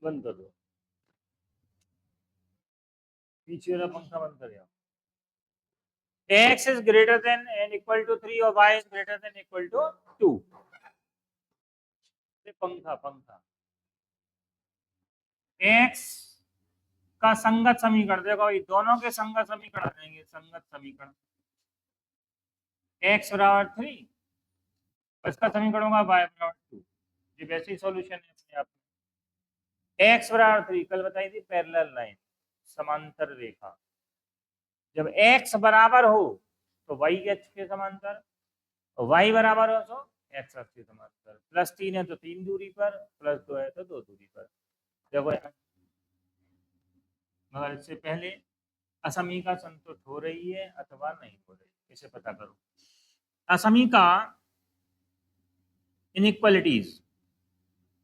बंद कर दो, पीछे वाला पंखा बंद कर जाओ। x is greater than and equal to 3 और y is greater than equal to 2। पंखा पंखा x का संगत समीकरण देखो, ये दोनों के संगत समीकरण देंगे, संगत समीकरण x बराबर 3, इसका समीकरण होगा y बराबर 2। ये वैसे ही सॉल्यूशन है अपने आप में। x बराबर 3 कल बताई थी, पैरेलल लाइन, समांतर रेखा। जब x बराबर हो तो y अक्ष के समांतर, y बराबर हो तो x अक्ष के समांतर। +3 है तो 3 दूरी पर, +2 है तो 2 दूरी पर। देखो मगर इससे पहले असमीका संतुष्ट हो रही है अथवा नहीं हो रही, इसे पता करो। असमीका inequalities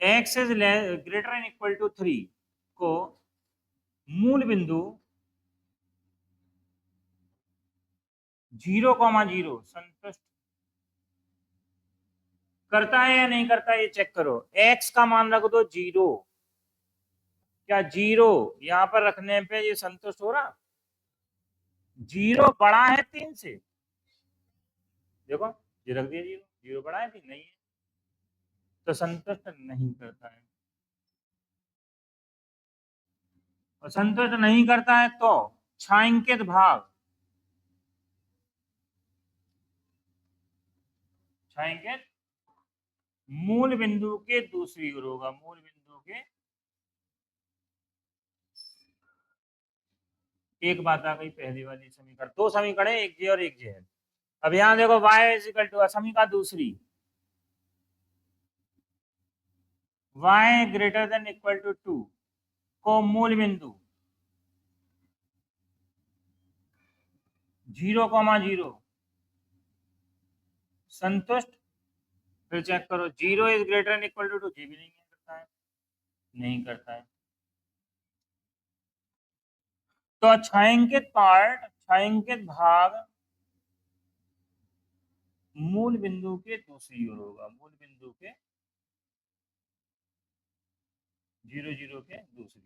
x is greater and equal to 3 को मूल बिंदु 0,0 संतुष्ट करता है या नहीं करता है, ये चेक करो। x का मान रख दो 0, क्या 0 यहां पर रखने पे ये संतुष्ट हो रहा? 0 बड़ा है 3 से, देखो ये रख दिया 0, 0 बड़ा है 3 नहीं है, तो संतुष्ट नहीं करता है। और संतुष्ट नहीं करता है तो छायांकित भाग, छायांकित मूल बिंदु के दूसरी ओर होगा, मूल बिंदु के। एक बात आ गई पहली वाली समीकरण, दो समीकरण है, एक जे और एक जे है। अब यहां देखो y इज इक्वल टू समीकरण दूसरी, y greater than equal to 2 को मूल बिंदु 0,0 संतुष्ट। फिर चेक करो 0 is greater than equal to 2, ये भी नहीं करता है, नहीं करता है। तो छायांकित पार्ट, छायांकित भाग मूल बिंदु के दूसरी ओर होगा, मूल बिंदु के 0,0 के दूसरी।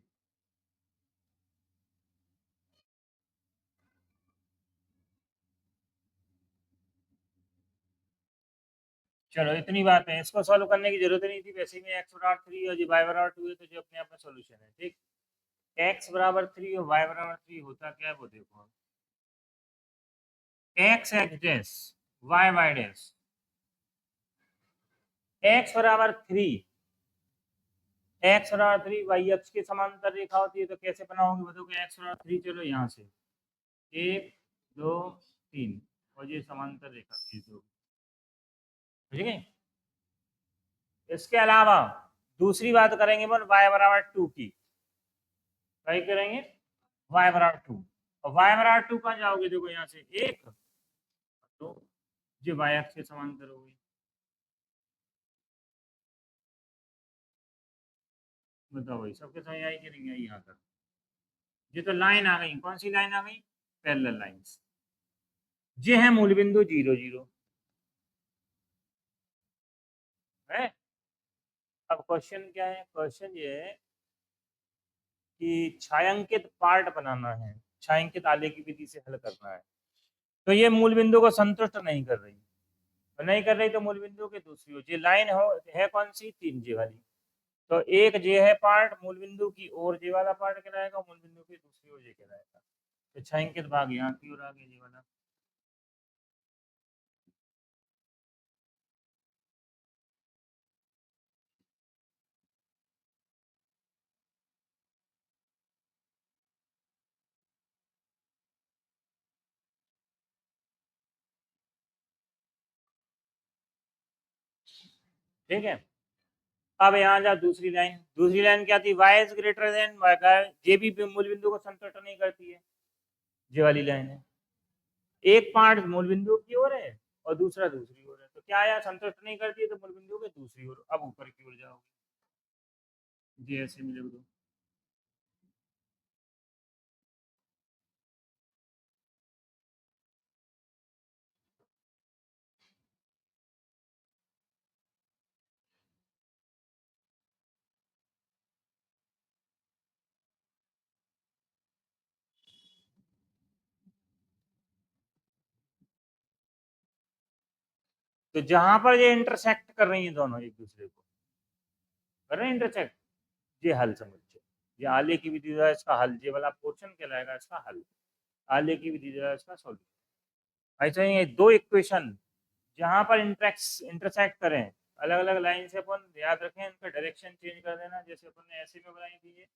चलो इतनी बात है, इसको सॉल्व करने की जरूरत नहीं थी, वैसे में x बराबर 3 और y बराबर 2 है, तो जो अपने आप में सॉल्यूशन है। ठीक, x बराबर 3 और y बराबर 3 होता क्या है वो देखो। x dash y dash, x बराबर 3, x बराबर 3 y अक्ष के समांतर रेखा होती है, तो कैसे बनाओगे बताओगे? x बराबर 3, चलो यहाँ से 1 2 3 और ये समांतर रेखा खींच दो, ठीक है। इसके अलावा दूसरी बात करेंगे अपन y बराबर 2 की, क्या करेंगे? y बराबर 2, और y बराबर 2 कहाँ जाओगे? देखो यहाँ से 1 तो ये y अक्ष के समांतर हो गई। बताओ भाई सबके समझ आई कि नहीं आई यहाँ तक? ये तो लाइन आ गई, कौन सी लाइन आ गई? Parallel lines. ये है मूल बिंदु 0,0 है। अब क्वेश्चन क्या है? क्वेश्चन ये है कि छायांकित पार्ट बनाना है, छायांकित आलेख की विधि से हल करना है। तो ये मूल बिंदु को संतुष्ट नहीं कर रही, तो नहीं कर रही तो मूल बिंदु के दूसरी ओर, ये लाइन हो है कौन सी? 3 जे वाली। तो एक जे है पार्ट मूल बिंदु की ओर, जे वाला पार्ट कहलाएगा, मूल बिंदु की दूसरी ओर जे कहलाएगा। तो छायांकित भाग यहाँ की ओर आ गया, जे वाला। ठीक है, अब यहाँ जा दूसरी लाइन, दूसरी लाइन क्या थी? y इज ग्रेटर देन, जे भी मूल बिंदु को संतुष्ट नहीं करती है, ये वाली लाइन है। एक पार्ट मूल बिंदु की ओर है और दूसरा दूसरी ओर है, तो क्या आया? संतुष्ट नहीं करती है तो मूल बिंदु के दूसरी ओर। अब ऊपर की ओर जाओगे, जी ऐसे मिले दो। तो जहां पर ये इंटरसेक्ट कर रही है दोनों एक दूसरे को कर रहे हैं इंटरसेक्ट, ये हल समझो। ये आले की विधि द्वारा इसका हल, ये वाला पोर्शन कहलाएगा इसका हल, आले की विधि द्वारा इसका सॉल्यूशन। ऐसे ही दो इक्वेशन जहां पर इंटरसेक्ट करें अलग अलग लाइन से, अपन याद रखें इनका डायरेक्शन चेंज कर देना। जैसे अपन ने ऐसे में बनाई थी ये,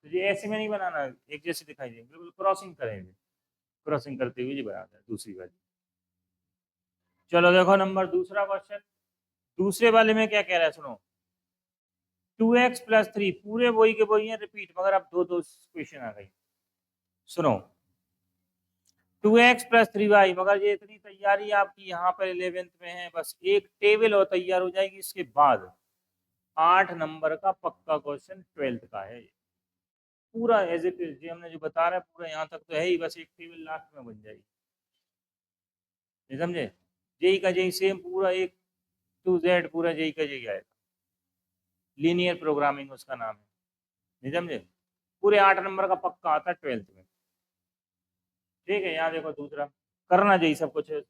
तो ये ऐसे में नहीं बनाना, एक जैसे दिखाई देंगे, बिल्कुल क्रॉसिंग करेंगे, क्रॉसिंग करते हुए ये बनाना है दूसरी वाली। चलो देखो नंबर दूसरा क्वेश्चन, दूसरे वाले में क्या कह रहा है सुनो। 2x+3 पूरे वही के वही है रिपीट, मगर अब दो दो क्वेश्चन आ गई। सुनो 2x+3y, मगर ये इतनी तैयारी आपकी यहाँ पर 11th में है, बस एक टेबल और तैयार हो जाएगी, इसके बाद 8 नंबर का पक्का क्वेश्चन 12th का है। पूरा एज इट इज, हमने जो बता रहा है पूरा यहाँ तक तो है ही, बस एक टेबल लास्ट में बन जाएगी, नहीं समझे। जेई का जेई सेम पूरा एक टू जेड पूरा जेई का जेई आएगा, लीनियर प्रोग्रामिंग उसका नाम है, नहीं समझे। पूरे 8 नंबर का पक्का आता है 12th में। ठीक है, यहाँ देखो दूसरा करना चाहिए सब कुछ है।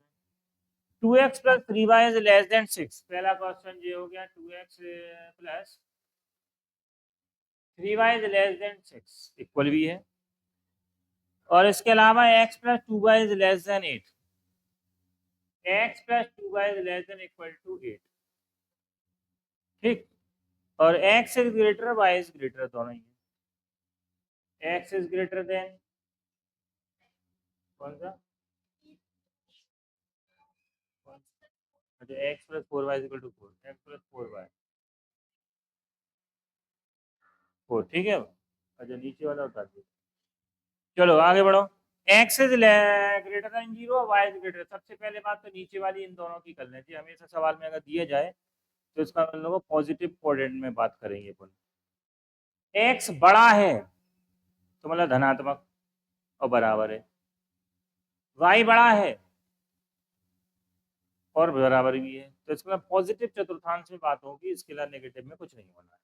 2x+3y इज लेस देन 6, पहला क्वेश्चन ये हो गया। 2x+3y is less then 6 equal भी है, और इसके अलावा x+2y is less than 8, x+2y is less than equal to 8। ठीक, और x is greater y is greater, दोनों ही है। x इज ग्रेटर देन कौन सा, अच्छा x+4y is equal to 4, x+4y 4, ठीक है। अच्छा नीचे वाला उतार दो। चलो आगे बढ़ो। x is greater then 0, y is greater, सबसे पहले बात तो नीचे वाली इन दोनों की कर लें जी। हमेशा सवाल में अगर दिया जाए तो इसका हम लोग पॉजिटिव कोऑर्डिनेट में बात करेंगे अपन। x बड़ा है तो मतलब धनात्मक और बराबर है, y बड़ा है और बराबर भी है, तो इसका पॉजिटिव चतुर्थांश में बात होगी, इसके अलावा नेगेटिव में कुछ नहीं होना है।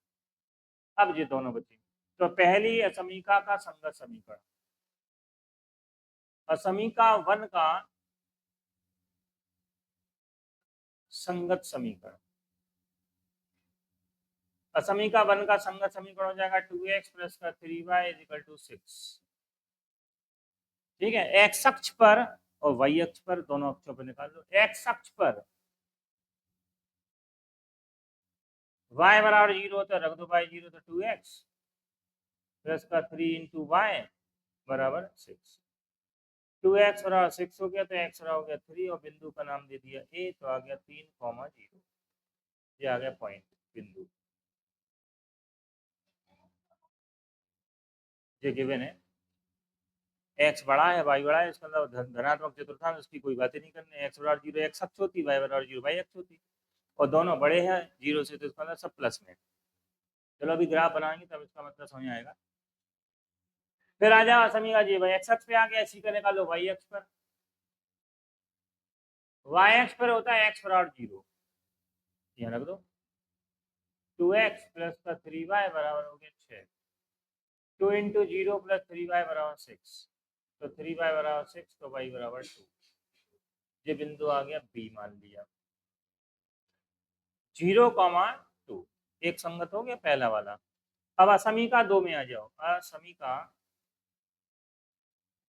अब ये दोनों बचे, तो पहली असमीका का संगत समीकरण, असमीका 1 का संगत समीकरण, असमीका 1 का संगत समीकरण हो जाएगा 2x+3y इज इक्वल टू 6। ठीक है, एक्स अक्ष पर और वाई अक्ष पर, दोनों अक्षों पर निकाल लो। एक्स अक्ष पर y बराबर 0 तो रख दो y 0, तो 2x प्लस का 3 इंटू वाई बराबर 6। 2x बराबर 6 हो गया, तो x बराबर हो गया 3, और बिंदु का नाम दे दिया a, तो आ गया 3,0, ये आ गया पॉइंट बिंदु, ये गिवन है। x बड़ा है y बड़ा है, इसका मतलब धनात्मक चतुर्थांश, उसकी कोई बात ही नहीं करनी। x बराबर 0 x अक्ष होती, y बराबर 0 y अक्ष होती, और दोनों बड़े हैं 0 से, तो इसका मतलब सब प्लस में। चलो अभी ग्राफ बनाएंगे तब इसका मतलब समझ आएगा। फिर आ जाओ समीका जी, भाई एक्स अक्ष पे आ गया, इसी का निकालो वाई अक्ष पर। वाई अक्ष पर होता है एक्स बराबर 0, यहाँ रख दो। 2x प्लस का 3y बराबर हो गया 6, 2 इंटू 0 प्लस 3y बराबर 6, तो 3y बराबर 6, तो y बराबर 2। ये बिंदु आ गया बी, मान लिया 0,2, एक संगत हो गया पहला वाला। अब असमीका 2 में आ जाओ, असमीका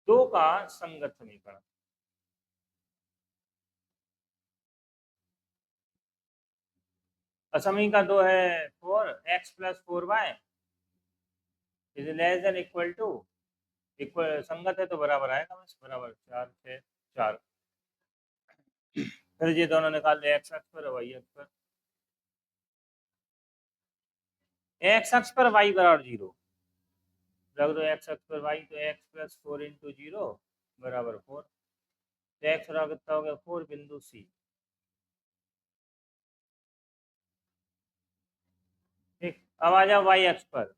2 का संगत समीकरण, असमीका 2 है 4x+4y is less than equal to, equal संगत है तो बराबर आएगा, बस बराबर 4 6 4। फिर ये दोनों निकाल ले, एक्स अक्ष पर वाई अक्ष पर। एक्स अक्ष पर वाई बराबर 0 रख दो, एक्स अक्ष पर वाई, तो एक्स प्लस 4 इंटू 0 बराबर 4, तो एक्स बराबर कितना हो गया 4, बिंदु सी। ठीक, अब आ जाओ वाई अक्ष पर,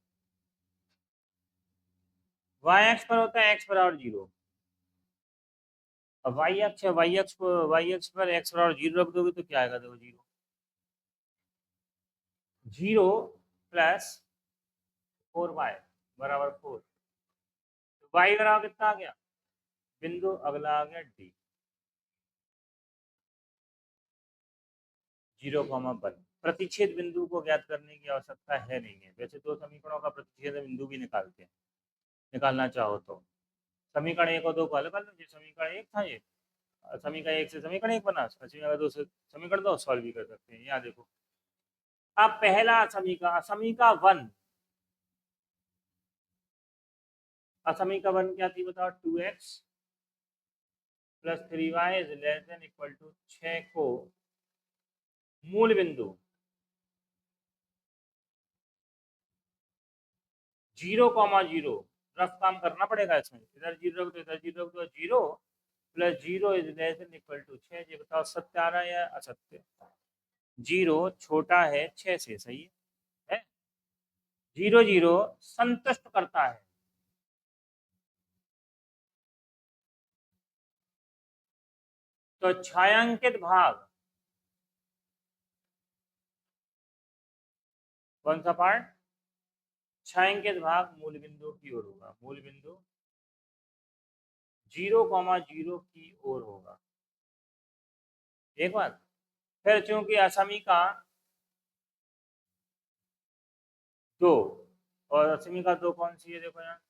वाई अक्ष पर होता है एक्स बराबर 0, अब वाई अक्ष है, वाई अक्ष पर एक्स बराबर 0 रख दोगे तो क्या आएगा, देखो 0 प्लस 4y बराबर 4, वाई बराबर कितना आ गया, बिंदु अगला आ गया डी। 0,1। प्रतिच्छेद बिंदु को ज्ञात करने की आवश्यकता है नहीं है, वैसे दो समीकरणों का प्रतिच्छेद बिंदु भी निकालते हैं, निकालना चाहो तो। समीकरण 1 और 2 को हल कर लो। समीकरण 1 था ये, समीकरण 1 से समीकरण 1 बना, समीकरण 2 से समीकरण 2 सॉल्व भी कर सकते हैं। यहाँ देखो, अब पहला समीका 1, असमीका 1 क्या थी बताओ? 2x plus 3y is less than equal to 6 को मूल बिंदु 0,0, रफ काम करना पड़ेगा इसमें, इधर 0 तो इधर 0 तो 0 plus 0 is less than equal to 6। ये बताओ सत्य आ रहा है या असत्य? 0 छोटा है 6 से, सही है? 0 0 संतुष्ट करता है। तो छायांकित भाग कौन सा पार्ट? छायांकित भाग मूल बिंदु की ओर होगा, मूल बिंदु 0,0 की ओर होगा। एक बात फिर, चूंकि असमीका 2, और असमीका 2 कौन सी है? देखो यहाँ,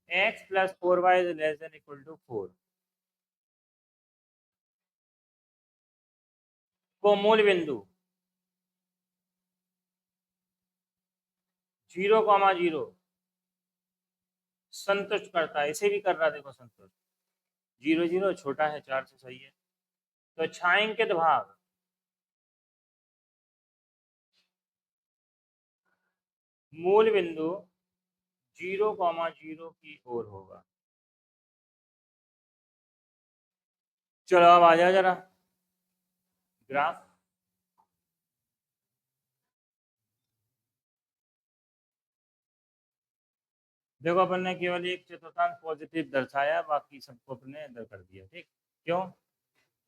x plus 4y is less than equal to 4 को मूल बिंदु 0,0 संतुष्ट करता है। इसे भी कर रहा, देखो संतुष्ट। 0 0 छोटा है 4 से, सही है। तो छायांकित भाग मूल बिंदु 0,0 की ओर होगा। चलो अब आ जाओ जरा ग्राफ। देखो, अपन ने केवल एक चतुर्थांश पॉजिटिव दर्शाया, बाकी सबको अपने अंदर कर दिया, ठीक? क्यों?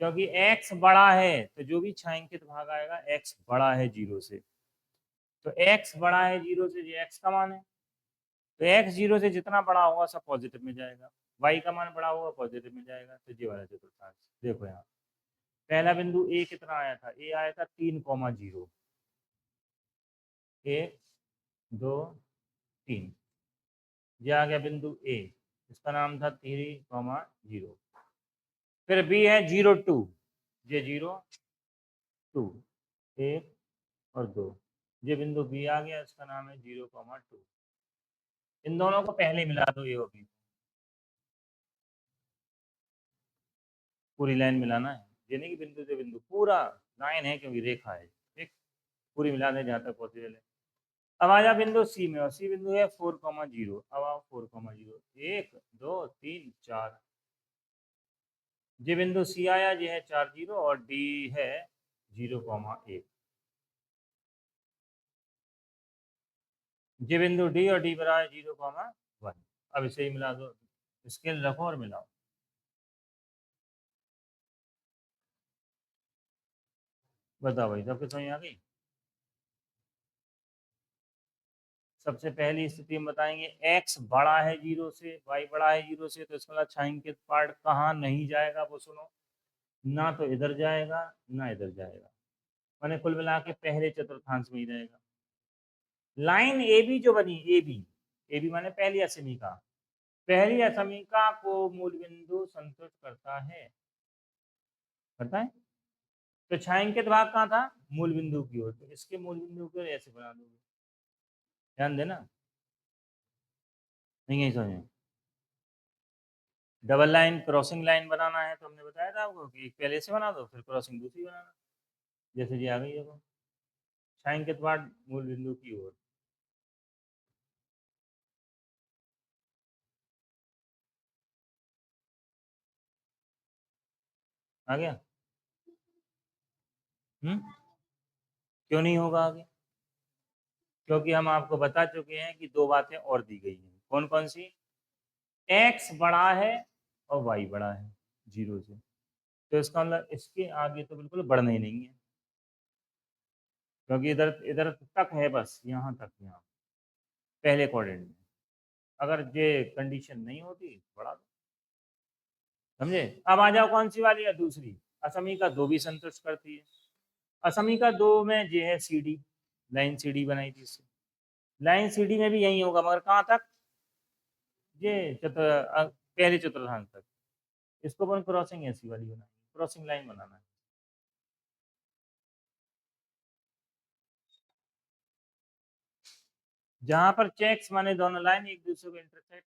क्योंकि x बड़ा है तो जो भी छायांकित भाग आएगा x बड़ा है 0 से, तो x बड़ा है 0 से, ये x का मान है, तो x 0 से जितना बड़ा होगा सब पॉजिटिव में जाएगा, y का मान बड़ा होगा पॉजिटिव में जाएगा। तो ये वाला चतुर्थांश देखो, यहाँ पहला बिंदु a कितना आया था? a आया था 3,0, 1 2 3, ये आ गया बिंदु a, इसका नाम था 3,0। फिर b है 0,2, ये 0 2 1 और 2, ये बिंदु b आ गया, इसका नाम है 0,2। इन दोनों को पहले मिला दो, ये होगी पूरी लाइन मिलाना है, ये नहीं कि बिंदु से बिंदु, पूरा लाइन है क्योंकि रेखा है, ठीक? पूरी मिला दे जहाँ तक पॉसिबल है। अब आ जा बिंदु सी में, और सी बिंदु है 4,0। अब आओ 4,0, 1 2 3 4, ये बिंदु सी आया, ये है 4 0, और डी है 0,1, ये बिंदु डी और डी बराबर 0,1। अब इसे ही मिला दो, स्केल रखो और मिलाओ। बताओ भाई, सबके समझ आ गई? सबसे पहली स्थिति हम बताएंगे, x बड़ा है 0 से, y बड़ा है 0 से, तो इसका मतलब छायांकित पार्ट कहाँ नहीं जाएगा? वो सुनो, ना तो इधर जाएगा ना इधर जाएगा, मैंने कुल मिला के पहले चतुर्थांश में ही रहेगा। लाइन ए बी जो बनी, ए बी माने पहली असमीका, पहली असमीका को मूल बिंदु संतुष्ट करता है, करता है। तो छायांकित भाग कहाँ था? मूल बिंदु की ओर, तो इसके मूल बिंदु की ओर ऐसे बना दोगे, ध्यान देना, नहीं है समझ? डबल लाइन क्रॉसिंग लाइन बनाना है तो हमने बताया था आपको कि पहले से बना दो, फिर क्रॉसिंग दूसरी बनाना, जैसे जी आ गई देखो, छायांकित भाग मूल बिंदु की ओर। आ गया? क्यों नहीं होगा आगे? क्योंकि हम आपको बता चुके हैं कि दो बातें और दी गई हैं, कौन कौन सी? x बड़ा है और y बड़ा है 0 से, तो इसका मतलब इसके आगे तो बिल्कुल बढ़ना ही नहीं है, क्योंकि इधर इधर तक है, बस यहाँ तक, यहाँ पहले क्वाड्रेंट में। अगर ये कंडीशन नहीं होती तो बढ़ा दो, समझे? अब आ जाओ कौन सी वाली है? दूसरी असमीका 2 भी संतुष्ट करती है, असमीका 2 में ये है CD, लाइन CD बनाई थी इससे। लाइन CD में भी यही होगा, मगर कहाँ तक, ये पहले चतुर्थांश तक। इसको अपन क्रॉसिंग ऐसी वाली बनानी, क्रॉसिंग लाइन बनाना है। जहां पर चेक्स माने दोनों लाइन एक दूसरे को इंटरसेक्ट